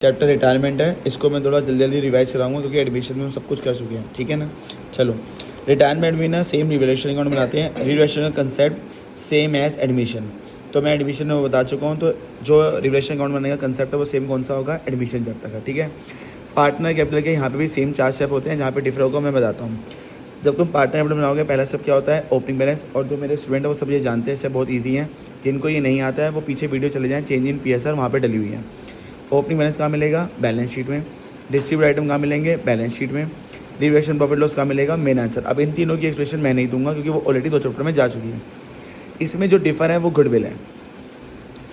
Chapter retirement है, इसको मैं थोड़ा जल्दी जल्दी रिवाइज कराऊंगा क्योंकि एडमिशन में हम सब कुछ कर चुके हैं, ठीक है ना। चलो, रिटायरमेंट में ना सेम रिवैल्यूएशन अकाउंट बनाते हैं। रिवैल्यूएशन का कंसेप्ट सेम एज एडमिशन, तो मैं एडमिशन में बता चुका हूँ। तो जो रिवैल्यूएशन अकाउंट बनाने का कंसेप्ट है वो सेम कौन सा होगा, एडमिशन चैप्टर का, ठीक है। पार्टनर कैपिटल के यहाँ पे भी सेम 4 स्टेप होते हैं, जहाँ पे डिफर होगा मैं बताता हूँ। जब तुम पार्टनर कैपिटल बनाओगे पहला स्टेप क्या होता है, ओपनिंग बैलेंस। और जो मेरे स्टूडेंट है वो सब ये जानते हैं, इससे बहुत ईजी है। जिनको ये नहीं आता है वो पीछे वीडियो चले जाएँ, चेंज इन PSR वहाँ पर डली हुई है। ओपनिंग बैलेंस कहाँ मिलेगा, बैलेंस शीट में। डिस्ट्रीब्यूट आइटम कहाँ मिलेंगे, बैलेंस शीट में। रिवैल्यूएशन प्रॉफिट लॉस कहाँ मिलेगा, मेन आंसर। अब इन तीनों की एक्सप्रेशन मैं नहीं दूंगा क्योंकि वो ऑलरेडी 2 चैप्टर में जा चुकी है। इसमें जो डिफर है वो गुडविल है।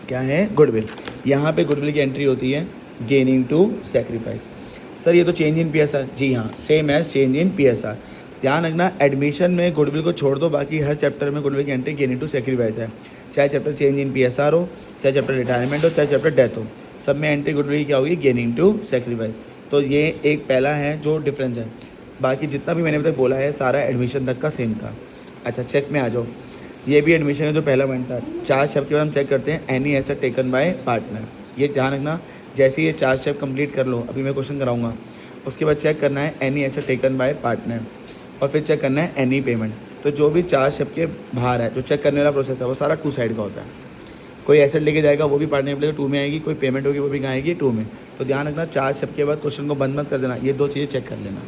क्या है, गुडविल। यहाँ पे गुडविल की एंट्री होती है गेनिंग टू सेक्रीफाइस। सर ये तो चेंज इन PSR, जी हाँ, same as change in PSR। ध्यान रखना, एडमिशन में गुडविल को छोड़ दो, बाकी हर चैप्टर में गुडविल की एंट्री गेनिंग टू सेक्रीफाइस है। चाहे चैप्टर चेंज इन PSR हो, चाहे चैप्टर रिटायरमेंट हो, चाहे चैप्टर डेथ हो, सब में एंट्री गुडविल की क्या होगी, गेनिंग टू सेक्रीफाइस। तो ये एक पहला है जो डिफरेंस है। बाकी जितना भी मैंने अभी तक बोला है सारा एडमिशन तक का सेम था। अच्छा, चेक में आ जाओ। ये भी एडमिशन का जो पहला पॉइंट था, 4 स्टेप के बाद हम चेक करते हैं any asset taken by partner. ये ध्यान रखना, जैसे ये 4 स्टेप कंप्लीट कर लो, अभी मैं क्वेश्चन कराऊंगा, उसके बाद चेक करना है any asset taken by partner, और फिर चेक करना है एनी पेमेंट। तो जो भी 4 स्टेप के बाहर है, जो चेक करने वाला प्रोसेस है वो सारा 2 साइड का होता है। कोई एसेट लेके जाएगा वो भी पार्टनर लेकर 2 में आएगी, कोई पेमेंट होगी वो भी कहाँ आएगी, 2 में। तो ध्यान रखना, 4 स्टेप के बाद क्वेश्चन को बंद मत कर देना, ये 2 चीज़ें चेक कर लेना,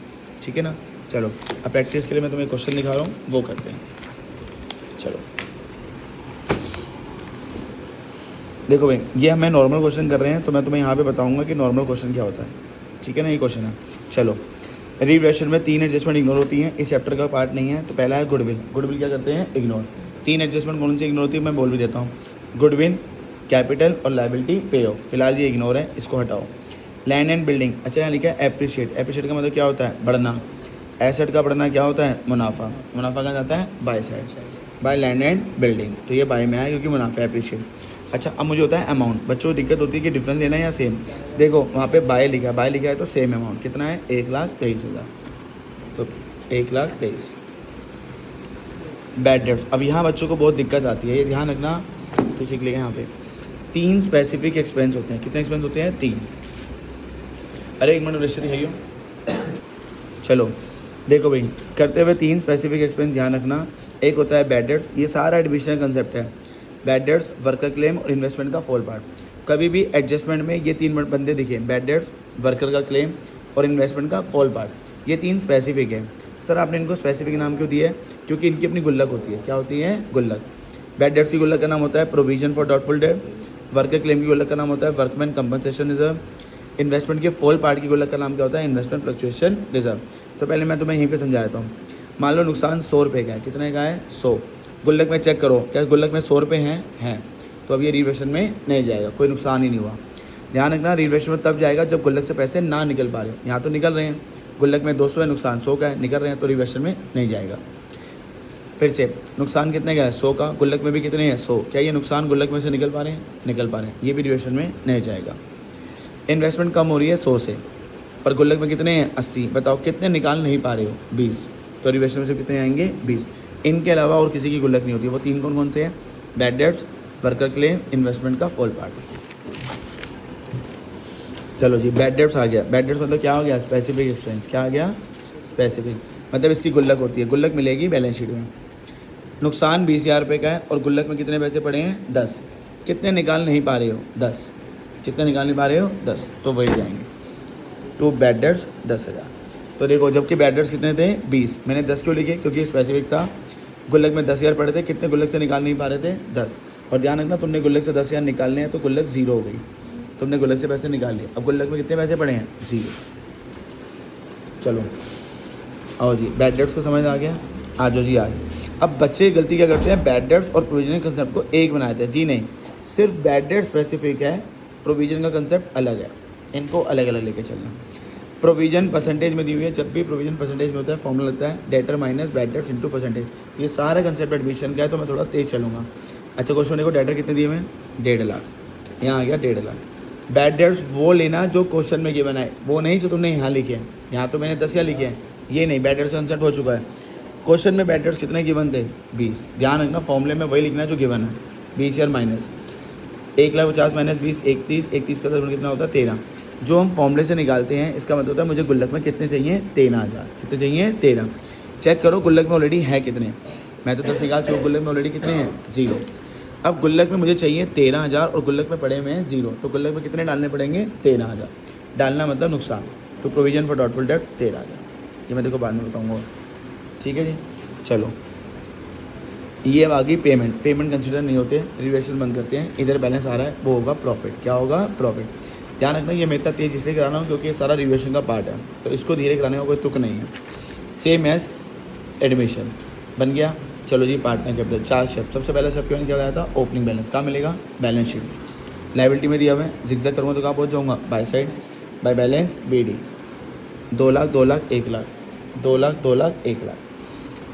ठीक है ना। चलो, अब प्रैक्टिस के लिए मैं तुम्हें क्वेश्चन दिखा रहा हूँ, वो करते हैं। चलो देखो भाई, ये हमें नॉर्मल क्वेश्चन कर रहे हैं, तो मैं तुम्हें यहाँ पे बताऊंगा कि नॉर्मल क्वेश्चन क्या होता है, ठीक है ना। ये क्वेश्चन है। चलो, रिवैल्यूएशन में 3 एडजस्टमेंट इग्नोर होती हैं, इस चैप्टर का पार्ट नहीं है। तो पहला है गुडविल। गुडविल क्या करते हैं, इग्नोर। 3 एडजस्टमेंट कौन सी इग्नोर होती है, मैं बोल भी देता हूँ। गुडविल, कैपिटल और लायबिलिटी पे ऑफ, फिलहाल ये इग्नोर है, इसको हटाओ। लैंड एंड बिल्डिंग, अच्छा यहाँ लिखा है एप्रिशिएट। एप्रिशिएट का मतलब क्या होता है, बढ़ना। एसेट का बढ़ना क्या होता है, मुनाफा। मुनाफा कहाँ जाता है, bye side, by land and building. तो ये बाय में आया क्योंकि मुनाफा है, एप्रिशिएट। अच्छा, अब मुझे होता है अमाउंट। बच्चों को दिक्कत होती है कि डिफरेंस लेना है या सेम। देखो वहाँ पे बाय लिखा है, बाय लिखा है तो सेम अमाउंट कितना है, 1,23,000, तो 1,23,000। बैड डेट, अब यहाँ बच्चों को बहुत दिक्कत आती है, ये ध्यान रखना। तो सीख लेगा, यहाँ पे 3 स्पेसिफिक एक्सपेंस होते हैं। कितने एक्सपेंस होते हैं, 3। अरे एक मिनट रजिस्टर दिखाइयो। चलो देखो भाई, करते हुए 3 स्पेसिफिक एक्सपेंस ध्यान रखना। एक होता है बैड डेट्स, ये सारा एडमिशन कंसेप्ट है। बैड डेट्स, वर्कर क्लेम और इन्वेस्टमेंट का फॉल पार्ट। कभी भी एडजस्टमेंट में ये 3 बंदे दिखे, बैड डेट्स, वर्कर का क्लेम और इन्वेस्टमेंट का फॉल पार्ट, ये 3 स्पेसिफिक है। सर आपने इनको स्पेसिफिक नाम क्यों दिया है, क्योंकि इनकी अपनी गुल्लक होती है। क्या होती है, गुल्लक। बैड डेट्स की गुल्लक का नाम होता है provision for doubtful date. Worker claim की गुल्लक का नाम होता है वर्कमैन कंपनसेशन रिजर्व। इन्वेस्टमेंट के फॉल पार्ट की गुल्लक का नाम क्या होता है, इन्वेस्टमेंट फ्लक्चुएशन रिजर्व। तो पहले मैं तुम्हें यहीं पे समझाता हूँ। मान लो नुकसान 100 रुपये का है, कितने का है, 100। गुल्लक में चेक करो, क्या गुल्लक में 100 रुपये हैं। तो अब ये रिवैल्यूएशन में नहीं जाएगा, कोई नुकसान ही नहीं हुआ। ध्यान रखना, रिवैल्यूएशन में तब जाएगा जब गुल्लक से पैसे ना निकल पा रहे हो। यहाँ तो निकल रहे हैं, गुल्लक में 200 है, नुकसान 100 का है, निकल रहे हैं, तो रिवैल्यूएशन में नहीं जाएगा। फिर से, नुकसान कितने का है, 100 का, गुल्लक में भी कितने हैं, 100। क्या ये नुकसान गुल्लक में से निकल पा रहे हैं, निकल पा रहे हैं, ये भी रिवैल्यूएशन में नहीं जाएगा। इन्वेस्टमेंट कम हो रही है 100 से, पर गुल्लक में कितने हैं, 80। बताओ कितने निकाल नहीं पा रहे हो, 20। तो रिवैल्यूएशन में से कितने आएंगे, 20। इनके अलावा और किसी की गुल्लक नहीं होती। वो 3 कौन कौन से हैं, bad debts, worker claim, investment का फॉल पार्ट। चलो जी, बैड डेट्स आ गया। बैड डेट्स मतलब क्या हो गया, स्पेसिफिक एक्सपेंस। क्या आ गया, स्पेसिफिक, मतलब इसकी गुल्लक होती है, गुल्लक मिलेगी बैलेंस शीट में। नुकसान 20,000 रुपये का है और गुल्लक में कितने पैसे पड़े हैं, 10। कितने निकाल नहीं पा रहे हो, 10। कितने निकाल नहीं पा रहे हो, 10। तो वही जाएंगे, टू बैड डेट्स 10,000। तो देखो, जबकि बैड डेट्स कितने थे, 20। मैंने 10 क्यों लिखे, क्योंकि स्पेसिफिक था। गुल्लक में 10,000 पड़े थे, कितने गुल्लक से निकाल नहीं पा रहे थे, 10। और ध्यान रखना, तुमने गुल्लक से 10,000 निकालने हैं तो गुल्लक 0 हो गई। तुमने गुल्लक से पैसे निकाल लिए, अब गुल्लक में कितने पैसे पड़े हैं, 0। चलो आओ जी, बैड डेट्स को समझ आ गया, आ जाओ जी आ गए। अब बच्चे गलती क्या करते हैं, बैड डेट्स और प्रोविजन कंसेप्ट को एक बनाते हैं। जी नहीं, सिर्फ बैड डेट स्पेसिफिक है, प्रोविजन का कंसेप्ट अलग है, इनको अलग अलग लेके चलना। प्रोविजन परसेंटेज में दी हुई है, जब भी प्रोविजन परसेंटेज में होता है फॉर्मूला लगता है debtor minus bad debts into percentage. ये सारा कंसेप्ट एडमिशन का है, तो मैं थोड़ा तेज चलूँगा। अच्छा, क्वेश्चन देखो, डेटर कितने दिए हुए हैं, 1.5 लाख। यहाँ आ गया 1.5 लाख। बैड डेट्स वो लेना जो क्वेश्चन में गिवन है, वो नहीं जो तुमने यहाँ लिखे हैं। यहाँ तो मैंने 10 लिखे हैं, ये नहीं, बैड डेट्स कंसेप्ट हो चुका है। क्वेश्चन में बैड डेट्स कितने गिवन थे, 20। ध्यान रखना, फॉर्मूले में वही लिखना जो गिवन है, 20 माइनस 1,50,000 माइनस 20, 31। 31 का कितना होता है, 13। जो हम फॉर्मूले से निकालते हैं इसका मतलब होता है मुझे गुल्लक में कितने चाहिए, 13,000। कितने चाहिए, 13। चेक करो गुल्लक में ऑलरेडी है कितने, मैं तो 10 निकाल चुका, गुल्लक में ऑलरेडी कितने हैं, 0। अब गुल्लक में मुझे चाहिए 13,000 और गुल्लक में पड़े हुए हैं 0, तो गुल्लक में कितने डालने पड़ेंगे, 13,000। डालना मतलब नुकसान। तो प्रोविजन फॉर डाउटफुल डेट 13,000, ये मैं देखो बाद में बताऊँगा। ठीक है जी, चलो ये अब आ गई पेमेंट। पेमेंट कंसिडर नहीं होते, रिवेशन बंद करते हैं। इधर बैलेंस आ रहा है, वो होगा प्रॉफिट। क्या होगा, प्रॉफिट। ध्यान रखना ये मैं इतना तेज़ इसलिए करा रहा हूँ क्योंकि ये सारा रिवेशन का पार्ट है, तो इसको धीरे कराने का कोई तुक नहीं है। सेम एज एडमिशन बन गया। चलो जी, पार्टनर कैपिटल 4 स्टेप। सबसे पहला स्टेप क्या गया था, ओपनिंग बैलेंस। कहाँ मिलेगा, बैलेंस शीट। लाइबिलिटी में दिया हुआ है, जिगजैग करूँगा तो कहाँ पहुँच जाऊँगा, by side, by balance BD। 2 lakh 2 lakh 1 lakh, 2 lakh 2 lakh 1 lakh.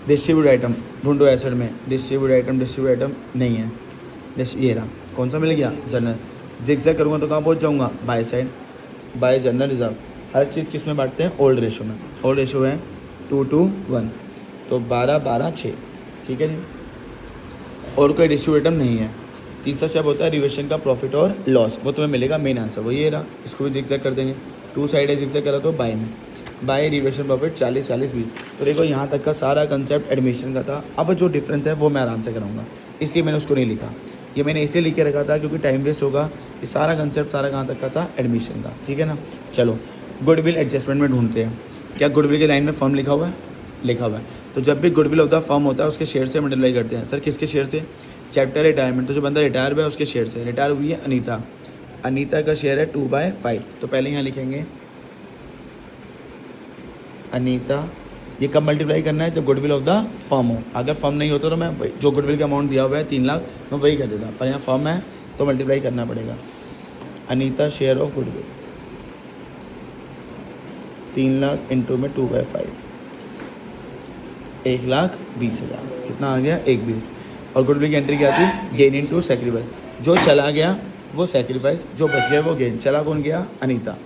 Distribute item ढूंढो एसेट में, डिस्ट्रीब्यूट आइटम नहीं है। ये रहा, कौन सा मिल गया, जनरल। जिगजैग करूँगा तो कहाँ पहुँच जाऊँगा, by side, by general reserve. हर चीज़ किस में बांटते हैं, ओल्ड रेशो में। ओल्ड रेशो है 2:1, तो 12-12-6। ठीक है जी, और कोई डिस्ट्रीब्यूट आइटम नहीं है। तीसरा स्टेप होता है रिवेशन का प्रॉफिट और लॉस, वो तुम्हें मिलेगा मेन आंसर, वो ये रहा। इसको भी जिगजैग कर देंगे, 2 साइड है, जिगजैग करा तो बाय में, बाय रिवेशन प्रॉफिट 40-40-20। तो देखो यहाँ तक का सारा कंसेप्ट एडमिशन का था। अब जो डिफरेंस है वो मैं आराम से कराऊंगा, इसलिए मैंने उसको नहीं लिखा। ये मैंने इसलिए लिख के रखा था क्योंकि टाइम वेस्ट होगा। ये सारा कंसेप्ट सारा कहाँ तक का था, एडमिशन का। ठीक है ना, चलो गुडविल एडजस्टमेंट में ढूंढते हैं। क्या गुडविल के लाइन में फर्म लिखा हुआ है, लिखा हुआ है। तो जब भी गुडविल ऑफ द फर्म होता है उसके शेयर से मल्टीप्लाई करते हैं। सर किसके शेयर से, चैप्टर रिटायरमेंट, तो जो बंदा रिटायर हुआ है उसके शेयर से। रिटायर हुई है अनीता, अनीता का शेयर है 2/5। तो पहले यहाँ लिखेंगे अनीता। ये कब मल्टीप्लाई करना है, जब गुडविल ऑफ द फर्म हो। अगर फर्म नहीं होता तो मैं जो गुडविल का अमाउंट दिया हुआ है 3 लाख, मैं वही कर देता, पर यहाँ फर्म है तो मल्टीप्लाई करना पड़ेगा। Anita share of goodwill 3 lakh into में 2/5, 1,20,000। कितना आ गया, 1,20। और गुडविल की एंट्री क्या थी, गेन इनटू सैक्रिफाइस। जो चला गया वो सैक्रिफाइस, जो बच गया वो गेन। चला कौन गया, अनीता,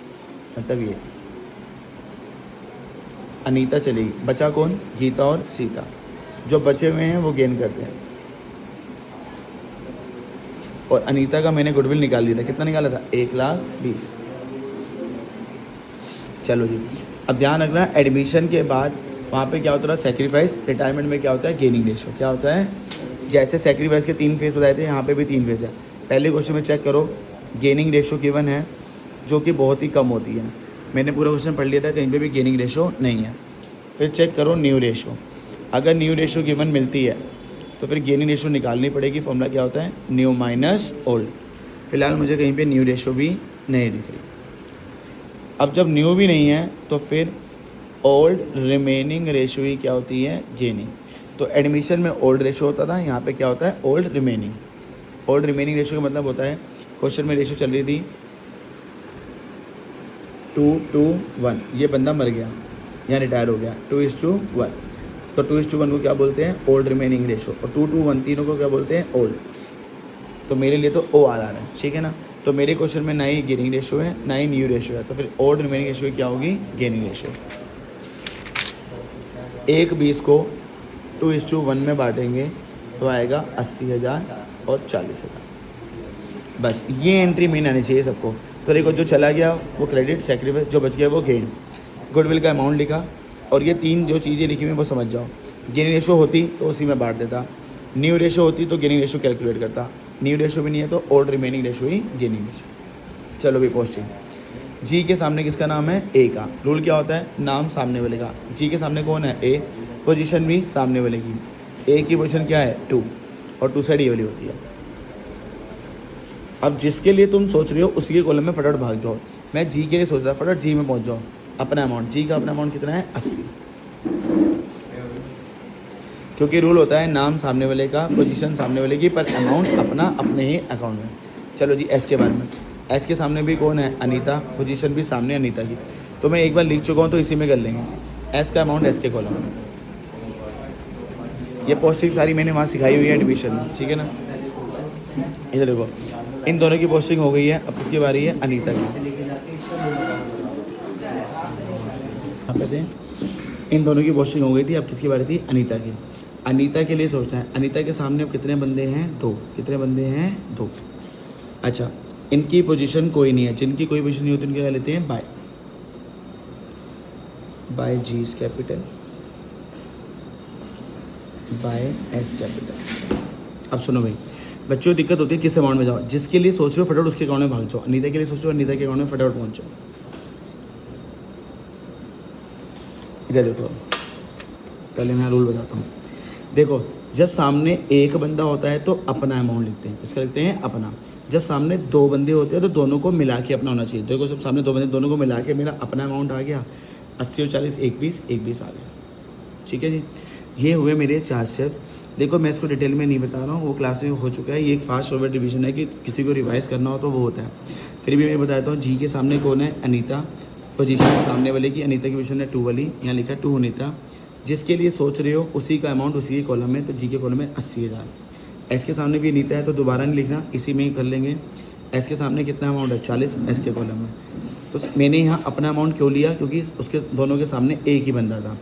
मतलब ये अनीता चलेगी, बचा कौन, गीता और सीता। जो बचे हुए हैं वो गेन करते हैं। और अनीता का मैंने गुडविल निकाल लिया था, कितना निकाला था, 1,20,000। चलो जी, अब ध्यान रखना एडमिशन के बाद वहाँ पे क्या होता है, सैक्रिफाइस। रिटायरमेंट में क्या होता है, गेनिंग रेशो। क्या होता है, जैसे सैक्रिफाइस के 3 फेज बताए थे, यहाँ पे भी 3 फेज है। पहले क्वेश्चन में चेक करो, गेनिंग रेशो गिवन है जो कि बहुत ही कम होती है। मैंने पूरा क्वेश्चन पढ़ लिया था, कहीं पे भी गेनिंग रेशो नहीं है। फिर चेक करो न्यू रेशो, अगर न्यू रेशो गिवन मिलती है तो फिर गेनिंग रेशो निकालनी पड़ेगी। फॉर्मूला क्या होता है, न्यू माइनस ओल्ड। फिलहाल मुझे कहीं पे न्यू रेशो भी नहीं दिख रही। अब जब न्यू भी नहीं है तो फिर ओल्ड रिमेनिंग रेशो ही क्या होती है, गेनिंग। तो एडमिशन में ओल्ड रेशो होता था, यहाँ पे क्या होता है, old remaining. Old remaining ratio का मतलब होता है, क्वेश्चन में रेशो चल रही थी 2:1, ये बंदा मर गया, यहाँ रिटायर हो गया, 2:1। तो 2:1 को क्या बोलते हैं, ओल्ड रिमेनिंग रेशो। और 2:1 तीनों को क्या बोलते हैं, ओल्ड। तो मेरे लिए तो OR आ रहा है, ठीक है ना। तो मेरे क्वेश्चन में ना ही गेनिंग रेशो है ना ही न्यू रेशो है, तो फिर ओल्ड रिमेनिंग रेशो क्या होगी, गेनिंग रेशो। 1:20 को 2:1 में बांटेंगे तो आएगा 80,000 और 40,000। बस ये एंट्री मेन आनी चाहिए सबको। तो देखो, जो चला गया वो क्रेडिट, सैक्रिफाइस, जो बच गया वो गेन। गुडविल का अमाउंट लिखा, और ये 3 जो चीज़ें लिखी हुई हैं वो समझ जाओ। गेनिंग रेशो होती तो उसी में बांट देता, न्यू रेशो होती तो गेनिंग रेशो कैलकुलेट करता, न्यू रेशो भी नहीं है तो ओल्ड रिमेनिंग रेशो ही गेनिंग रेशो। चलो भी पोस्टिंग। जी के सामने किसका नाम है, ए का। रूल क्या होता है, नाम सामने वाले का। जी के सामने कौन है, ए। पोजीशन भी सामने वाले की। ए की पोजीशन क्या है, 2, और 2 साइड ये वाली होती है। अब जिसके लिए तुम सोच रहे हो उसी के कॉलम में फटाफट भाग जाओ। मैं जी के लिए सोच रहा, फटाफट जी में पहुंच जाओ। अपना अमाउंट, जी का अपना अमाउंट कितना है, 80। क्योंकि रूल होता है नाम सामने वाले का, पोजीशन सामने वाले की, पर अमाउंट अपना अपने ही अकाउंट में। चलो जी, एस के बारे में। एस के सामने भी कौन है, अनीता, पोजीशन भी सामने अनीता की। तो मैं एक बार लिख चुका हूँ तो इसी में कर लेंगे। एस का अमाउंट एस के कॉलम में। ये पोस्टिंग सारी मैंने वहाँ सिखाई हुई है एडमिशन में, ठीक है ना। इधर देखो, इन दोनों की पोस्टिंग हो गई है। अब किसकी बारी है, अनीता की। इन दोनों की पोस्टिंग हो गई थी, अब किसकी बारी थी, अनीता की। अनीता के लिए सोचना है, अनीता के सामने अब कितने बंदे हैं, 2। कितने बंदे हैं, 2। अच्छा, इनकी पोजीशन कोई नहीं है, जिनकी कोई पोजीशन नहीं होती उनके क्या लेते हैं, by G is capital by S capital. अब सुनो भाई बच्चों, दिक्कत होती है किस अमाउंट में जाओ, जिसके लिए सोच रहे हो फटाफट उसके अकाउंट में भाग जाओ। अनीता के लिए सोच रहे हो, अनीता के अकाउंट में फटाफट पहुंच जाओ। इधर देखो, पहले मैं रूल बताता हूँ। देखो, जब सामने एक बंदा होता है तो अपना अमाउंट लिखते हैं, इसका लिखते हैं अपना। जब सामने दो बंदे होते हैं तो दोनों को मिला के अपना होना चाहिए। देखो, जब सामने दो बंदे, दोनों को मिला के मेरा अपना अमाउंट आ गया 80 और 40 एक 20 आ गया। ठीक है जी, ये हुए मेरे 4 स्टेप्स। देखो, मैं इसको डिटेल में नहीं बता रहा हूँ, वो क्लास में हो चुका है। ये एक फास्ट फॉरवर्ड डिवीजन है कि किसी को रिवाइज करना हो तो वो होता है। फिर भी मैं बताता हूँ, जी के सामने कौन है, अनीता। पोजीशन सामने वाले की, अनीता की पोजीशन है 2 वाली, यहाँ लिखा 2 अनीता। जिसके लिए सोच रहे हो उसी का अमाउंट उसी के कॉलम में, तो जी के कॉलम में 80,000। एस के सामने भी अनीता है तो दोबारा नहीं लिखना, इसी में ही कर लेंगे। एस के सामने कितना अमाउंट है, 40, एस के कॉलम में। तो मैंने यहाँ अपना अमाउंट क्यों लिया, क्योंकि उसके दोनों के सामने एक ही बंदा था।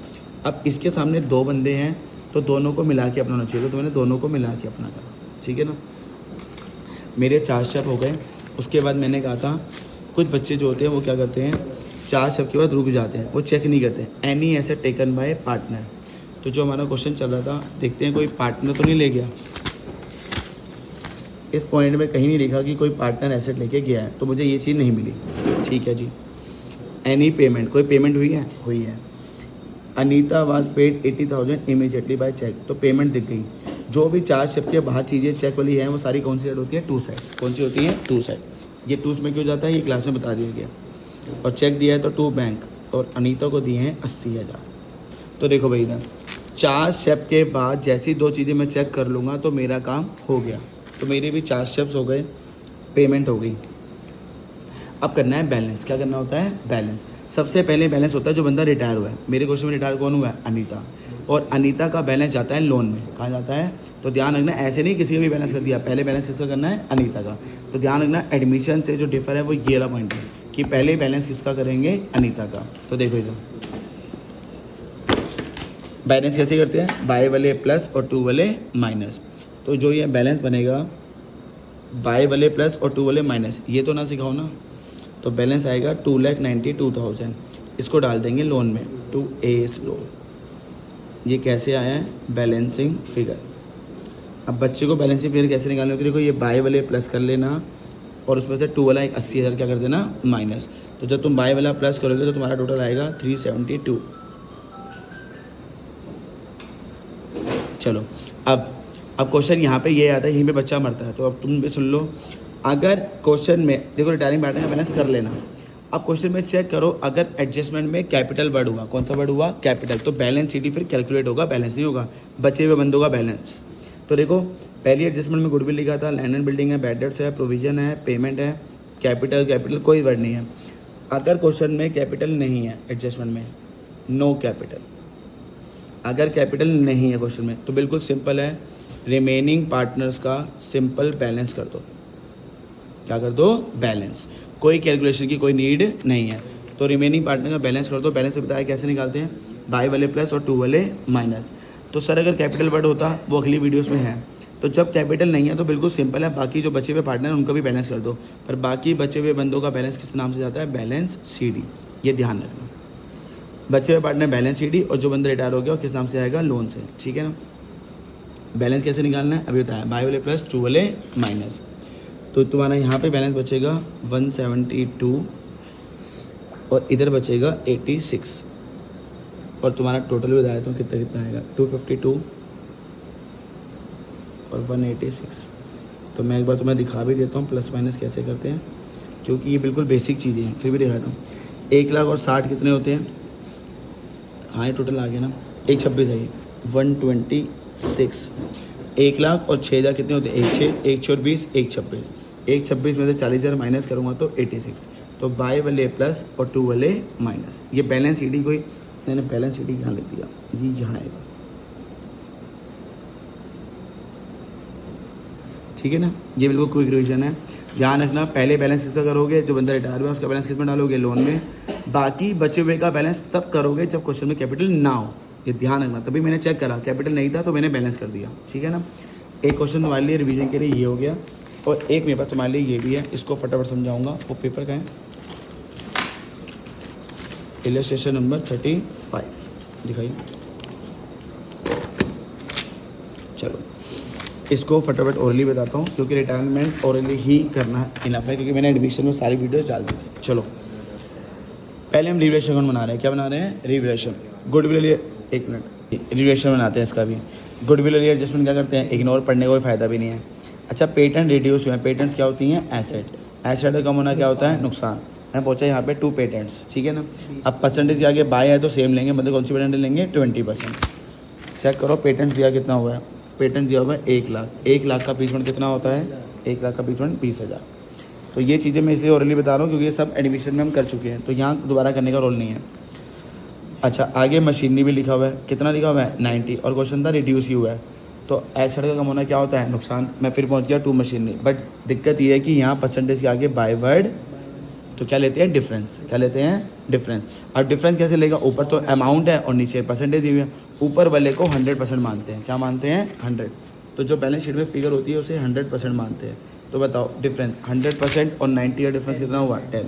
अब इसके सामने 2 बंदे हैं तो दोनों को मिला के अपना होना चाहिए, तो मैंने दोनों को मिला के अपना करा। ठीक है ना, मेरे 4 स्टेप हो गए। उसके बाद मैंने कहा था कुछ बच्चे जो होते हैं वो क्या करते हैं, 4 स्टेप के बाद रुक जाते हैं, वो चेक नहीं करते। Any asset taken by partner. तो जो हमारा क्वेश्चन चल रहा था, देखते हैं कोई पार्टनर तो नहीं ले गया। इस पॉइंट में कहीं नहीं लिखा कि कोई पार्टनर एसेट लेके गया है, तो मुझे ये चीज़ नहीं मिली। ठीक है जी, एनी पेमेंट, कोई पेमेंट हुई है, हुई है। Anita was paid 80,000 immediately by cheque, तो पेमेंट दिख गई। जो भी 4 स्टेप के बाहर चीज़ें चेक वाली हैं वो सारी कौन सी साइड होती है, 2 साइड। कौन सी होती है, 2 साइड। ये 2 में क्यों जाता है, ये क्लास में बता दिया गया। और चेक दिया है तो 2 बैंक, और अनीता को दिए हैं 80,000। तो देखो भाई इधर 4 स्टेप के बाद जैसी 2 चीज़ें मैं चेक कर लूँगा तो मेरा काम हो गया। तो मेरे भी 4 स्टेप्स हो गए, पेमेंट हो गई। अब करना है बैलेंस। क्या करना होता है, बैलेंस। सबसे पहले बैलेंस होता है जो बंदा रिटायर हुआ है। मेरे क्वेश्चन में रिटायर कौन हुआ है, अनीता। और अनीता का बैलेंस जाता है लोन में। कहाँ जाता है, तो ध्यान रखना, ऐसे नहीं किसी का भी बैलेंस कर दिया। पहले बैलेंस किसका करना है, अनीता का। तो ध्यान रखना, एडमिशन से जो डिफर है वो ये वाला पॉइंट है कि पहले बैलेंस किसका करेंगे, अनीता का। तो देखो इधर बैलेंस कैसे करते हैं, बाय वाले प्लस और 2 वाले माइनस। तो जो ये बैलेंस बनेगा, बाय वाले प्लस और 2 वाले माइनस, ये तो ना सिखाओ ना। तो बैलेंस आएगा 2,92,000। इसको डाल देंगे लोन में, 2A लोन। ये कैसे आया है, बैलेंसिंग फिगर। अब बच्चे को बैलेंसिंग फिगर कैसे निकालनी होती है, देखो ये बाय वाले प्लस कर लेना और उसमें से 2 वाला एक 80,000 क्या कर देना, माइनस। तो जब तुम बाय वाला प्लस करोगे तो तुम्हारा टोटल आएगा 372। चलो, अब क्वेश्चन यहाँ पे ये आता है, यहीं पे बच्चा मरता है। तो अब तुम भी सुन लो, अगर क्वेश्चन में देखो रिटायरिंग पार्टनर का बैलेंस कर लेना। अब क्वेश्चन में चेक करो, अगर एडजस्टमेंट में कैपिटल वर्ड हुआ, कौन सा वर्ड हुआ, कैपिटल, तो बैलेंस शीट फिर कैलकुलेट होगा, बैलेंस नहीं होगा, बचे हुए बंदों का बैलेंस। तो देखो पहली एडजस्टमेंट में गुडविल लिखा था, लैंड एंड बिल्डिंग है, बैड डेट्स है, प्रोविजन है, पेमेंट है, कैपिटल कोई वर्ड नहीं है। अगर क्वेश्चन में कैपिटल नहीं है, एडजस्टमेंट में नो कैपिटल। अगर कैपिटल नहीं है क्वेश्चन में तो बिल्कुल सिंपल है, रिमेनिंग पार्टनर्स का सिंपल बैलेंस कर दो। क्या कर दो, बैलेंस। कोई कैलकुलेशन की कोई नीड नहीं है। तो रिमेनिंग पार्टनर का बैलेंस कर दो। बैलेंस से बताया कैसे निकालते हैं, बाय वाले प्लस और 2 वाले माइनस। तो सर अगर कैपिटल वर्ड होता वो अगली वीडियोस में है। तो जब कैपिटल नहीं है तो बिल्कुल सिंपल है, बाकी जो बचे हुए पार्टनर हैं उनका भी बैलेंस कर दो। पर बाकी बचे हुए बंदों का बैलेंस किस नाम से जाता है, बैलेंस CD। ये ध्यान रखना, बचे हुए पार्टनर बैलेंस CD, और जो बंदा रिटायर हो गया किस नाम से आएगा, लोन से। ठीक है ना। बैलेंस कैसे निकालना है अभी बताया, बाय वाले प्लस 2 वाले माइनस। तो तुम्हारा यहाँ पे बैलेंस बचेगा 172 और इधर बचेगा 86, और तुम्हारा टोटल भी बताया तो कितना आएगा, 252 और 186। तो मैं एक बार तुम्हें दिखा भी देता हूँ प्लस माइनस कैसे करते हैं, क्योंकि ये बिल्कुल बेसिक चीज़ें हैं, फिर भी दिखाता हूँ। 1,60,000 कितने होते हैं, हाँ ये टोटल आ गया ना, 126 है, 126। 1,00,000 और 6,000 कितने होते हैं, 1,6 और 20, 126। 126 में से 40,000 माइनस करूँगा तो 86। तो बाय वाले प्लस और 2 वाले माइनस। ये बैलेंस CD कोई, मैंने बैलेंस CD यहाँ लिख दिया, जी यहाँ आएगा। ठीक है ना, ये बिल्कुल क्विक रिवीजन है। ध्यान रखना, पहले बैलेंस किसका करोगे, जो बंदा रिटायर हुआ उसका बैलेंस किस में डालोगे, लोन में। बाकी बचे हुए का बैलेंस तब करोगे जब क्वेश्चन में कैपिटल ना हो, ये ध्यान रखना। तभी मैंने चेक करा, कैपिटल नहीं था तो मैंने बैलेंस कर दिया। ठीक है ना। एक क्वेश्चन तुम्हारे लिए रिवीजन के लिए ये हो गया। और एक मेरे पास तुम्हारे लिए ये भी है, इसको फटाफट समझाऊंगा। वो पेपर का है, इलस्ट्रेशन नंबर 35 दिखाइए। चलो इसको फटाफट ओरली बताता हूँ, क्योंकि रिटायरमेंट ओरली ही करना इनफ है, क्योंकि मैंने एडमिशन में सारी वीडियोस डाल दी थी। चलो पहले हम रिवैल्यूएशन अकाउंट बना रहे हैं। क्या बना रहे हैं? रिवैल्यूएशन। गुडविल लिए, एक मिनट, रिवैल्यूएशन बनाते हैं इसका भी। गुडविल लिए एडजस्टमेंट क्या करते हैं? इग्नोर, पढ़ने का कोई फ़ायदा भी नहीं है। अच्छा, पेटेंट रिड्यूस हुए हैं। पेटेंट्स क्या होती हैं? एसेट। एसेट का कम होना क्या होता है? नुकसान। मैं पहुंचा यहाँ पे 2 पेटेंट्स, ठीक है ना। अब परसेंटेज के आगे बाय है तो सेम लेंगे, मतलब कौन सी पेटेंट लेंगे? 20%। चेक करो पेटेंट्स दिया कितना हुआ है। पेटेंट दिया हुआ है 1 लाख। 1 लाख का पीसमेंट कितना होता है? 1 लाख का पीसमेंट 20,000। तो ये चीज़ें मैं इसलिए ओरली बता रहा हूँ क्योंकि ये सब एडमिशन में हम कर चुके हैं, तो यहाँ दोबारा करने का रोल नहीं है। अच्छा, आगे मशीनरी भी लिखा हुआ है। कितना लिखा हुआ है? 90। और क्वेश्चन था रिड्यूस ही हुआ है, तो एसेट का कम होना क्या होता है? नुकसान। मैं फिर पहुंच गया 2 मशीनरी। बट दिक्कत ये है कि यहाँ परसेंटेज के आगे बाय वर्ड तो क्या लेते हैं? डिफरेंस। क्या लेते हैं? डिफरेंस। अब डिफरेंस कैसे लेगा? ऊपर तो अमाउंट है और नीचे परसेंटेज दी हुई है। ऊपर वाले को 100% मानते हैं। क्या मानते हैं? 100। तो जो बैलेंस शीट में फिगर होती है उसे 100% मानते हैं। तो बताओ डिफरेंस 100% और 90 का डिफरेंस कितना हुआ? 10।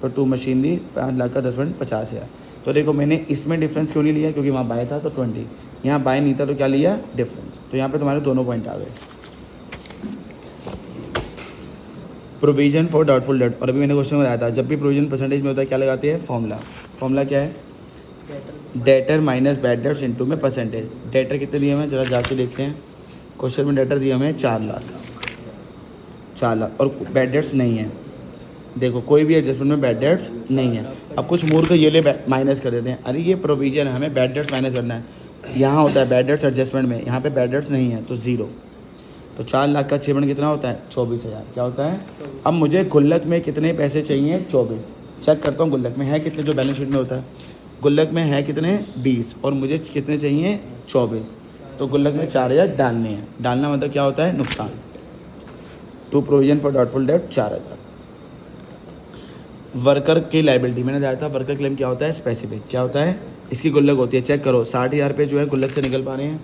तो 2 मशीनरी 5 लाख का 10% 50,000। तो देखो मैंने इसमें डिफरेंस क्यों नहीं लिया? क्योंकि वहाँ बाय था तो 20, यहाँ बाय नहीं था तो क्या लिया? डिफरेंस। तो यहाँ पे तुम्हारे दोनों पॉइंट आ गए। Provision for doubtful date. और अभी मैंने क्वेश्चन बताया था, जब भी प्रोविजन परसेंटेज में होता है क्या लगाते हैं? फॉर्मूला। फॉर्मूला क्या है? Debtor minus bad debts into में परसेंटेज। डेटर कितने दिए हुए हैं जरा जाके देखते हैं। क्वेश्चन में डेटर दिए हुए हैं 4 लाख, 4 लाख, और बैड डेट्स नहीं है। देखो कोई भी एडजस्टमेंट में बैड डेट्स नहीं है। अब कुछ मूर्ख ये ले माइनस कर देते हैं, अरे ये प्रोविजन है, हमें बैड डेट्स माइनस करना है। यहाँ होता है बैड डेट्स एडजस्टमेंट में, यहाँ पे बैड डेट्स नहीं है तो 0। तो 4 लाख का 6 कितना होता है? 24,000। क्या होता है? अब मुझे गुल्लक में कितने पैसे चाहिए? 24। चेक करता हूँ गुल्लक में है कितने, जो बैलेंस शीट में होता है। गुल्लक में है कितने? 20, और मुझे कितने चाहिए? 24। तो गुल्लक में 4,000 डालने हैं। डालना मतलब क्या होता है? नुकसान। To provision for doubtful debt 4,000। Worker की लाइबिलिटी मैंने बताया था, वर्कर क्लेम क्या होता है? स्पेसिफिक। क्या होता है? इसकी गुल्लक होती है। चेक करो 60,000 रुपये जो है गुल्लक से निकल पा रहे हैं,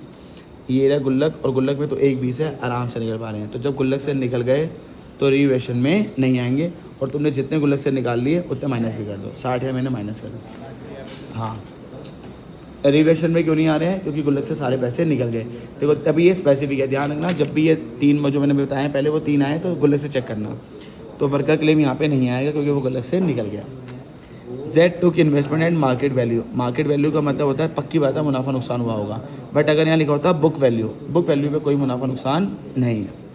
ये रहा गुल्लक, और गुल्लक में तो 1,20 है, आराम से निकल पा रहे हैं। तो जब गुल्लक से निकल गए तो रिवैल्यूएशन में नहीं आएंगे, और तुमने जितने गुल्लक से निकाल लिए उतने माइनस भी कर दो। 60,000 मैंने माइनस कर दो। हाँ, रिवैल्यूएशन में क्यों नहीं आ रहे हैं? क्योंकि गुल्लक से सारे पैसे निकल गए। देखो तभी ये स्पेसिफिक है, ध्यान रखना। जब भी ये 3 जो मैंने बताए हैं पहले, वो 3 आए तो गुल्लक से चेक करना। तो वर्कर क्लेम यहाँ पे नहीं आएगा क्योंकि वो गुल्लक से निकल गया। Z took investment and market value. Market value का मतलब होता है पक्की बात है मुनाफा नुकसान हुआ होगा, बट अगर यहाँ लिखा होता है बुक वैल्यू, बुक वैल्यू पे कोई मुनाफा नुकसान नहीं है।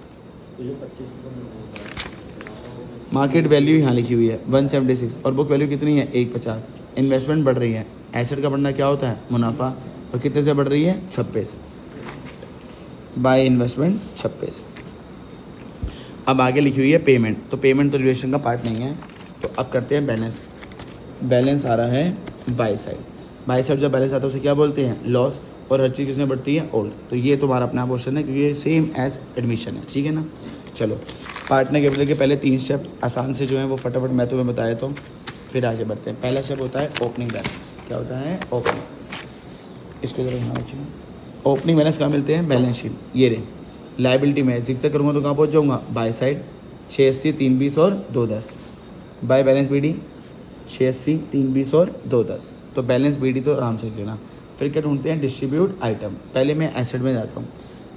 मार्केट वैल्यू यहाँ लिखी हुई है 176, और बुक वैल्यू कितनी है? 150। इन्वेस्टमेंट बढ़ रही है, एसेट का बढ़ना क्या होता है? मुनाफा। और कितने से बढ़ रही है? 26। By investment 26। अब आगे लिखी हुई है पेमेंट। तो पेमेंट तो रिलेशन का पार्ट नहीं है। तो अब करते हैं बैलेंस। बैलेंस आ रहा है बाय साइड। बाय साइड जब बैलेंस आता है उसे क्या बोलते हैं? लॉस। और हर चीज़ किसमें बढ़ती है? ओल्ड। तो ये तुम्हारा अपना क्वेश्चन है क्योंकि ये सेम एज एडमिशन है, ठीक है ना। चलो पार्टनर कैपिटल के पहले 3 स्टेप आसान से जो है वो फटाफट मैं तुम्हें बताया तो फिर आगे बढ़ते हैं। पहला स्टेप होता है ओपनिंग बैलेंस। क्या होता है? ओपनिंग। इसको जरा यहाँ रखिए। ओपनिंग बैलेंस कहाँ मिलते हैं? Balance sheet. ये रे लाइबिलिटी में जिक्स करूँगा तो कहाँ पहुँच जाऊँगा? बाय साइड 680, 320 और 210। बाय बैलेंस बीडी 680, 320 और 210। तो बैलेंस बीडी तो आराम से लेना। फिर क्या ढूंढते हैं? Distribute item. पहले मैं एसेट में जाता हूँ।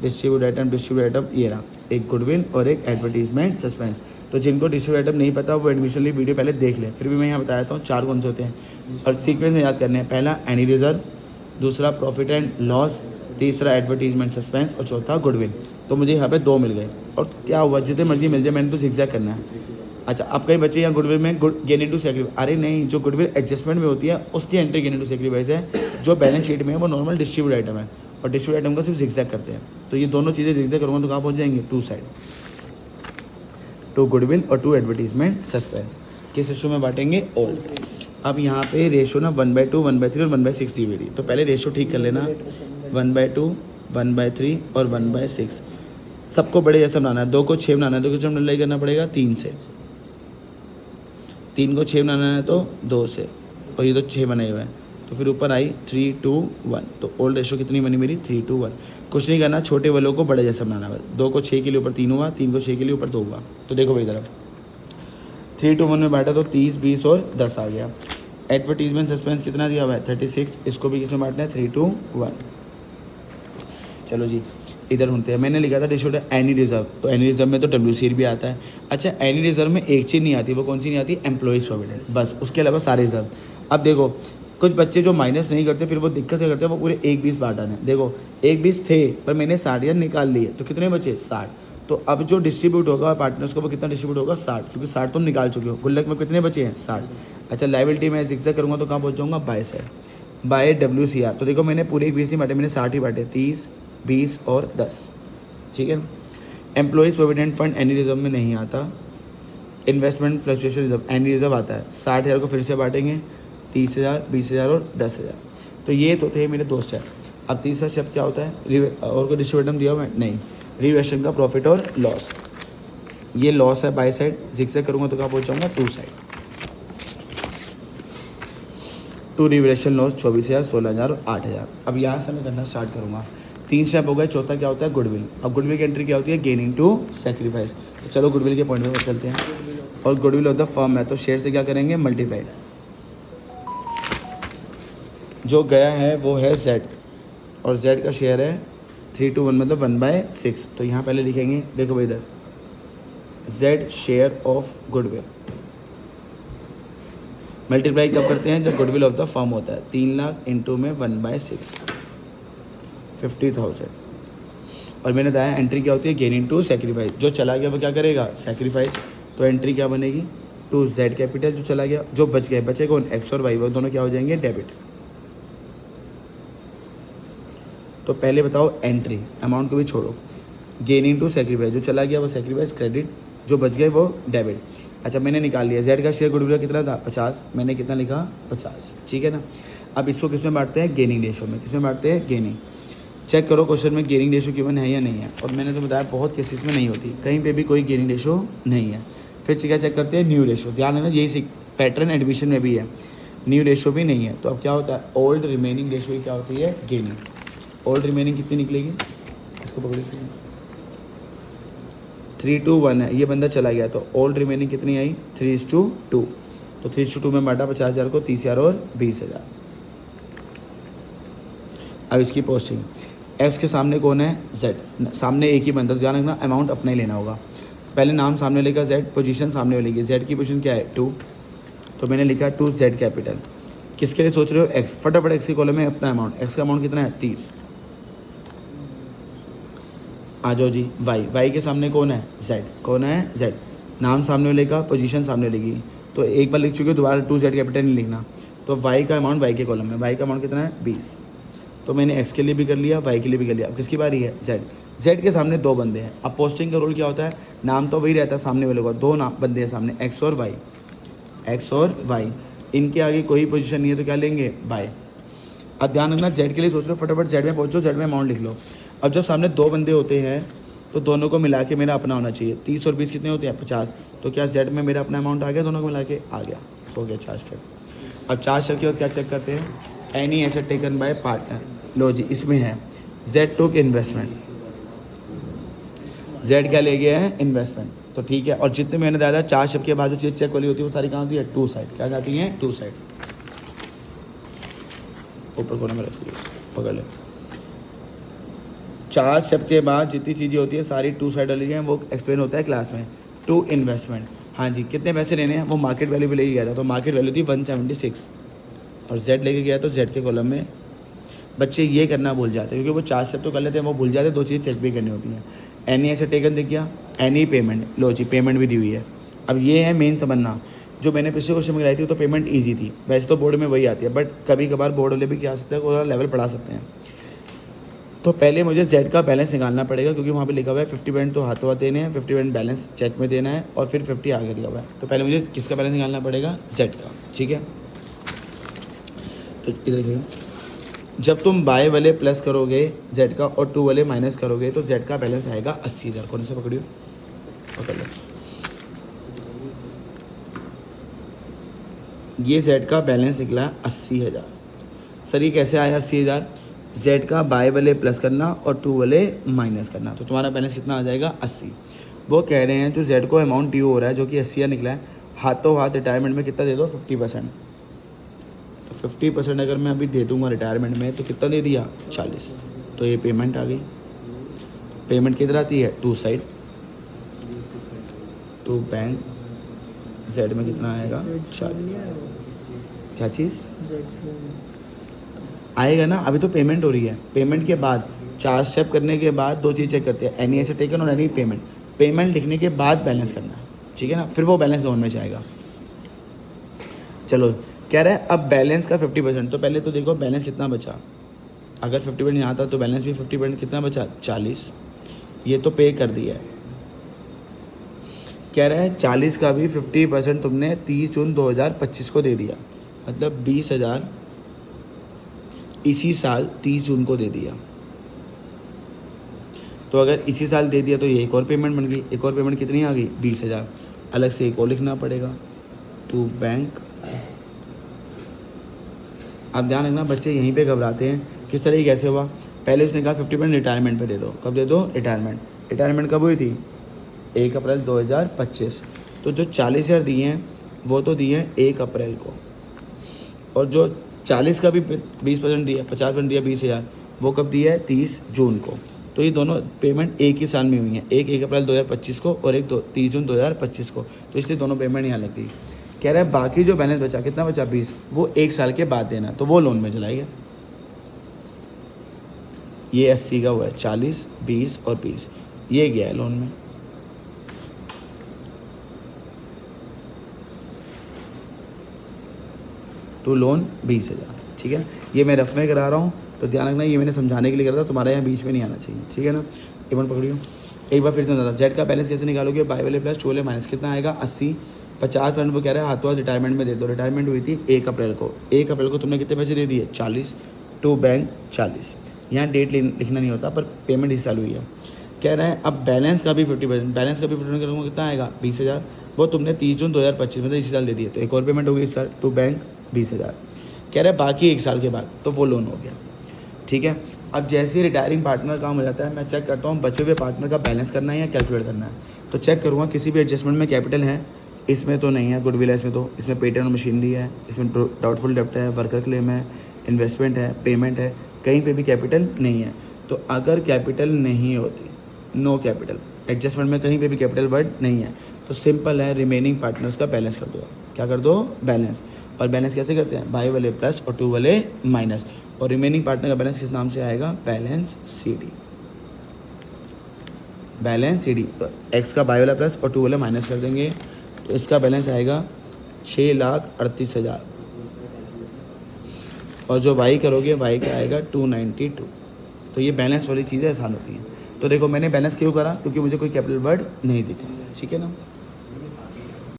डिस्ट्रीब्यूट आइटम ये रहा, एक गुडविल और एक एडवर्टीजमेंट सस्पेंस। तो जिनको डिस्ट्रीब्यूट आइटम नहीं पता वो एडमिशन लिए वीडियो पहले देख लें। फिर भी मैं यहाँ बताता हूँ 4 कौन से होते हैं और सीक्वेंस में याद करने हैं। पहला एनी रिजर्व, दूसरा प्रॉफिट एंड लॉस, तीसरा एडवर्टीजमेंट सस्पेंस और चौथा गुडविल। तो मुझे यहाँ पे 2 मिल गए। और क्या हुआ? जितने मर्जी मिल जाए, मैंने तो जिगजैग करना है। अच्छा, अब कई बच्चे यहाँ गुडविल में गेन इनटू सैक्रिफाइस, अरे नहीं, जो गुडविल एडजस्टमेंट में होती है उसकी एंट्री गेन इनटू सैक्रिफाइस है। जो बैलेंस शीट में है वो नॉर्मल डिस्ट्रीब्यूट आइटम है, और डिस्ट्रीब्यूट आइटम का सिर्फ जिगजैग करते हैं। तो ये दोनों चीज़ें जिगजैग करूँगा तो कहाँ पहुँच जाएंगे? 2 साइड, 2 गुडविल और 2 एडवर्टीजमेंट सस्पेंस। किस रेशो में बांटेंगे? ओल्ड। अब यहाँ पे रेशो ना 1/2, 1/3 और 1/6 दी हुई थी। तो पहले रेशो ठीक कर लेना, 1/2, 1/3 और 1/6। सबको बड़े जैसा बनाना है। 2 को 6 बनाना है तो किससे मल्टीप्लाई करना पड़ेगा? 3 से। 3 को 6 बनाना है तो 2 से, और ये तो 6 बने हुए हैं। तो फिर ऊपर आई 3:1, तो ओल्ड रेशो कितनी बनी मेरी 3:1। कुछ नहीं करना, छोटे वालों को बड़े जैसा बनाना है। 2 को 6 के लिए ऊपर 3 हुआ, 3 को 6 के लिए ऊपर 2 हुआ। तो देखो भाई तरफ 3:1 में बांटा तो 30, 20 और 10 आ गया। एडवर्टीजमेंट सस्पेंस कितना दिया हुआ है 36, इसको भी किसमें बांटना है 3:1। चलो जी इधर ढूंढते हैं। मैंने लिखा था डिस्ट्रीब्यूट एनी रिजर्व, तो एनी रिजर्व में तो WCR भी आता है। अच्छा एनी रिजर्व में एक चीज़ नहीं आती, वो कौन सी नहीं आती, एम्प्लॉइज़ प्रोविडेंट, बस उसके अलावा सारे रिजर्व। अब देखो कुछ बच्चे जो माइनस नहीं करते फिर वो दिक्कत क्या करते हैं, वो पूरे 1:20 बांटा है। देखो 1:20 थे पर मैंने 60 निकाल लिए, तो कितने बचे 60। तो अब जो डिस्ट्रीब्यूट होगा पार्टनर्स को वो कितना डिस्ट्रीब्यूट होगा 60, क्योंकि 60 तुम निकाल चुके हो। गुल्लक में कितने बचे हैं 60। अच्छा लायबिलिटी में जिक्र करूँगा तो कहाँ पहुँच जाऊँगा बाय साइड, बाय WCR। तो देखो मैंने पूरे 1:20 नहीं बांटे, मैंने 60 ही बांटे, 30, 20 और 10, ठीक है। Employees provident fund any reserve में नहीं आता। Investment fluctuation reserve any reserve आता है। 60,000 को फिर से बांटेंगे, 30,000, 20,000 और 10,000। तो ये तो थे मेरे दो स्टेप। अब तीसरा स्टेप क्या होता है, और कोई डिस्ट्रीब्यूटर दिया हुआ है नहीं, रिवैल्यूएशन का प्रॉफिट और लॉस। ये लॉस है बाय साइड, जिक्र करूँगा तो कहाँ पहुँच जाऊँगा to side. To revaluation loss 24,000, 16,000 और 8,000। अब यहाँ से मैं करना स्टार्ट करूँगा। 3 स्टेप हो गए, चौथा क्या होता है गुडविल। अब गुडविल की एंट्री क्या होती है, गेनिंग टू सेक्रीफाइस। तो चलो गुडविल के पॉइंट में चलते हैं। और गुडविल ऑफ द फर्म है तो शेयर से क्या करेंगे मल्टीप्लाइड। जो गया है वो है Z, और Z का शेयर है 3:1 मतलब 1/6। तो यहाँ पहले लिखेंगे, देखो भाई इधर Z share of goodwill multiply कब करते हैं, जब गुडविल ऑफ द फर्म होता है। 3 लाख इंटू में 1/6 50,000। और मैंने बताया एंट्री क्या होती है गेनिंग टू सेक्रीफाइस। जो चला गया वो क्या करेगा सेक्रीफाइस। तो एंट्री क्या बनेगी टू Z कैपिटल, जो चला गया। जो बच गए बचे कौन X और Y, वो दोनों क्या हो जाएंगे डेबिट। तो पहले बताओ एंट्री, अमाउंट को भी छोड़ो। गेनिंग टू सेक्रीफाइस, जो चला गया वो सेक्रीफाइस क्रेडिट, जो बच गए वो डेबिट। अच्छा मैंने निकाल लिया Z का शेयर गुडविल कितना था 50, मैंने कितना लिखा 50, ठीक है ना। अब इसको किस में बांटते हैं गेनिंग रेशो में। किस में बांटते हैं गेनिंग। चेक करो क्वेश्चन में गेनिंग रेशो गिवन है या नहीं है। और मैंने तो बताया बहुत केसेस में नहीं होती, कहीं पे भी कोई गेनिंग रेशो नहीं है। फिर क्या चेक करते हैं न्यू रेशो। ध्यान देना यही पैटर्न एडमिशन में भी है, न्यू रेशो भी नहीं है। तो अब क्या होता है ओल्ड रिमेनिंग रेशो ही क्या होती है गेनिंग। ओल्ड रिमेनिंग कितनी निकलेगी, इसको पकड़िए 3:1 है, ये बंदा चला गया तो ओल्ड रिमेनिंग कितनी आई 3:2। तो 3:2 में बांटा 50,000 को, 30,000 और 20,000। अब इसकी पोस्टिंग X के सामने कौन है Z, सामने एक ही बंदा, ध्यान रखना अमाउंट अपना ही लेना होगा। पहले नाम सामने लिखा Z, पोजीशन सामने वाली Z की पोजीशन क्या है 2, तो मैंने लिखा 2Z कैपिटल। किसके लिए सोच रहे हो X, फटाफट X के कॉलम में अपना अमाउंट। X का अमाउंट कितना है 30। आ जाओ जी Y के सामने कौन है Z, कौन है Z, नाम सामने वाले का, पोजीशन सामने वाली की। तो एक बार लिख चुके हो, दोबारा 2Z कैपिटल नहीं लिखना। तो Y का अमाउंट Y के कॉलम में, Y का अमाउंट कितना है 20। तो मैंने X के लिए भी कर लिया, Y के लिए भी कर लिया। अब किसकी बारी है Z के सामने दो बंदे हैं। अब पोस्टिंग का रोल क्या होता है, नाम तो वही रहता है सामने वाले का, दो नाम बंदे हैं सामने X और Y। इनके आगे कोई पोजीशन नहीं है तो क्या लेंगे बाय। अब ध्यान रखना Z के लिए सोच रहे हो, फटाफट Z में पहुंचो, Z में अमाउंट लिख लो। अब जब सामने दो बंदे होते हैं तो दोनों को मिला के मेरा अपना होना चाहिए। 30 और 20 कितने होते हैं 50। तो क्या Z में मेरा अपना अमाउंट आ गया, दोनों को मिला के आ गया, हो गया 4 स्टेप। अब 4 स्टेप के बाद क्या चेक करते हैं, any asset taken by partner. लो जी इसमें है Z टुक इन्वेस्टमेंट, Z क्या ले गया है इन्वेस्टमेंट। तो ठीक है, और जितने मैंने दादा 4 स्टेप के बाद जो चीज़ चेक वाली होती है वो सारी कहाँ होती है टू साइड। क्या जाती है टू साइड, ऊपर कोने में रखिए पकड़ ले। 4 स्टेप के बाद जितनी चीज़ें होती है सारी टू साइड वाली हैं, वो एक्सप्लेन होता है क्लास में। टू इन्वेस्टमेंट, हाँ जी कितने पैसे लेने हैं, वो मार्केट वैल्यू भी लेके गया था। तो मार्केट वैल्यू थी 176 और Z लेके गया तो Z के कॉलम में। बच्चे ये करना भूल जाते हैं क्योंकि वो 4 स्टेप तो कर लेते हैं, वो भूल जाते हैं, 2 चीज़ें चेक भी करनी होती हैं। एनी एसेट टेकन दिख गया, एनी पेमेंट, लो जी पेमेंट भी दी हुई है। अब ये है मेन समझना, जो मैंने पिछले क्वेश्चन में कराई थी तो पेमेंट ईजी थी, वैसे तो बोर्ड में वही आती है, बट कभी कभार बोर्ड वाले भी क्या सकते हैं थोड़ा लेवल बढ़ा सकते हैं। तो पहले मुझे Z का बैलेंस निकालना पड़ेगा क्योंकि वहाँ पे लिखा हुआ है 50% तो हाथों हाथ देने हैं, 50% बैलेंस चेक में देना है और फिर 50 आगे दिया हुआ है। तो पहले मुझे किसका बैलेंस निकालना पड़ेगा Z का, ठीक है। तो इधर देखिए, जब तुम बाय वाले प्लस करोगे Z का और टू वाले माइनस करोगे तो Z का बैलेंस आएगा 80,000। कौन से पकड़ियो, पकड़ लो। ये Z का बैलेंस निकला 80,000। सर ये कैसे आया 80,000? जेड का बाय वाले प्लस करना और टू वाले माइनस करना, तो तुम्हारा बैलेंस कितना आ जाएगा 80। वो कह रहे हैं जो जेड को अमाउंट ड्यू हो रहा है जो कि 80 निकला है, हाथों हाथ रिटायरमेंट में कितना दे दो 50%। तो 50% अगर मैं अभी दे दूंगा रिटायरमेंट में तो कितना दे दिया 40। तो ये पेमेंट आ गई। पेमेंट किधर आती है टू साइड, टू बैंक जेड में कितना आएगा 40। क्या चीज़ आएगा ना, अभी तो पेमेंट हो रही है। पेमेंट के बाद 4 स्टेप करने के बाद 2 चीज़ चेक करते हैं, एनी एसेट टेकन और एनी पेमेंट। पेमेंट लिखने के बाद बैलेंस करना है, ठीक है ना, फिर वो बैलेंस लोन में जाएगा। चलो कह रहा है अब बैलेंस का 50%। तो पहले तो देखो बैलेंस कितना बचा, अगर 50% यहाँ था तो बैलेंस भी 50% कितना बचा 40। ये तो पे कर दिया है। कह रहा है 40 का भी 50% तुमने 30 जून 2025 को दे दिया, मतलब 20,000 इसी साल 30 जून को दे दिया। तो अगर इसी साल दे दिया तो ये एक और पेमेंट बन गई। एक और पेमेंट कितनी आ गई 20,000। अलग से एक और लिखना पड़ेगा टू बैंक। अब ध्यान रखना बच्चे यहीं पे घबराते हैं, किस तरह कैसे हुआ। पहले उसने कहा 50% रिटायरमेंट पे दे दो। कब दे दो रिटायरमेंट। रिटायरमेंट कब हुई थी 1 अप्रैल 2025। तो जो 40,000 दिए हैं वो तो दिए हैं 1 अप्रैल को, और जो 40 का भी 20% दिया 50% दिया 20,000 वो कब दिया है 30 जून को। तो ये दोनों पेमेंट एक ही साल में हुई हैं, एक 1 अप्रैल 2025 को और एक 30 जून 2025 को। तो इसलिए दोनों पेमेंट यहाँ लग गई। कह रहा है बाकी जो बैलेंस बचा कितना बचा 20, वो 1 साल के बाद देना, तो वो लोन में चलाएगा। ये 80 का हुआ है 40 20 और 20, ये गया है लोन में। टू लोन 20,000, ठीक है। ये मैं रफ में करा रहा हूँ तो ध्यान रखना, ये मैंने समझाने के लिए करा था, तुम्हारे यहाँ बीच में नहीं आना चाहिए, ठीक है ना। एक बार पकड़ियो, एक बार फिर से बता। जेड का बैलेंस कैसे निकालोगे, बाय वाले प्लस टू वाले माइनस कितना आएगा 80। 50% वो कह रहा है हाथों हाथ रिटायरमेंट में दे दो। रिटायरमेंट हुई थी 1 अप्रैल को। 1 अप्रैल को तुमने कितने पैसे दे दिए 40। To bank 40। यहाँ डेट लिखना नहीं होता पर पेमेंट इस साल हुई है। कह रहे हैं अब बैलेंस का भी 50%। बैलेंस का भी 50% करूँगा कितना आएगा 20,000। वो तुमने 30 जून 2025 में तो इसी साल दे दिए, तो एक और पेमेंट होगी इस साल टू बैंक 20,000। कह रहे हैं बाकी 1 साल के बाद तो वो लोन हो गया, ठीक है। अब जैसे ही रिटायरिंग पार्टनर काम हो जाता है मैं चेक करता हूँ बचे हुए पार्टनर का बैलेंस करना है या कैलकुलेट करना है। तो चेक करूँगा किसी भी एडजस्टमेंट में कैपिटल है, इसमें तो नहीं है, गुडविल है इसमें, तो इसमें पेटेंट और मशीनरी है, इसमें डाउटफुल डेप्ट है, वर्कर क्लेम है, इन्वेस्टमेंट है, पेमेंट है, कहीं पे भी कैपिटल नहीं है। तो अगर कैपिटल नहीं होती, नो कैपिटल, एडजस्टमेंट में कहीं पे भी कैपिटल वर्ड नहीं है, तो सिंपल है रिमेनिंग पार्टनर्स का बैलेंस कर दो। क्या कर दो बैलेंस। और बैलेंस कैसे करते हैं, बाय वाले प्लस और टू वाले माइनस। और रिमेनिंग पार्टनर का बैलेंस किस नाम से आएगा, बैलेंस CD। बैलेंस CD, तो एक्स का बाय वाला प्लस और टू वाला माइनस कर देंगे, तो इसका बैलेंस आएगा 6,38,000। और जो वाई करोगे वाई का आएगा 292। तो ये बैलेंस वाली चीज़ें आसान होती हैं। तो देखो मैंने बैलेंस क्यों करा, क्योंकि मुझे कोई कैपिटल वर्ड नहीं दिखा, ठीक है ना।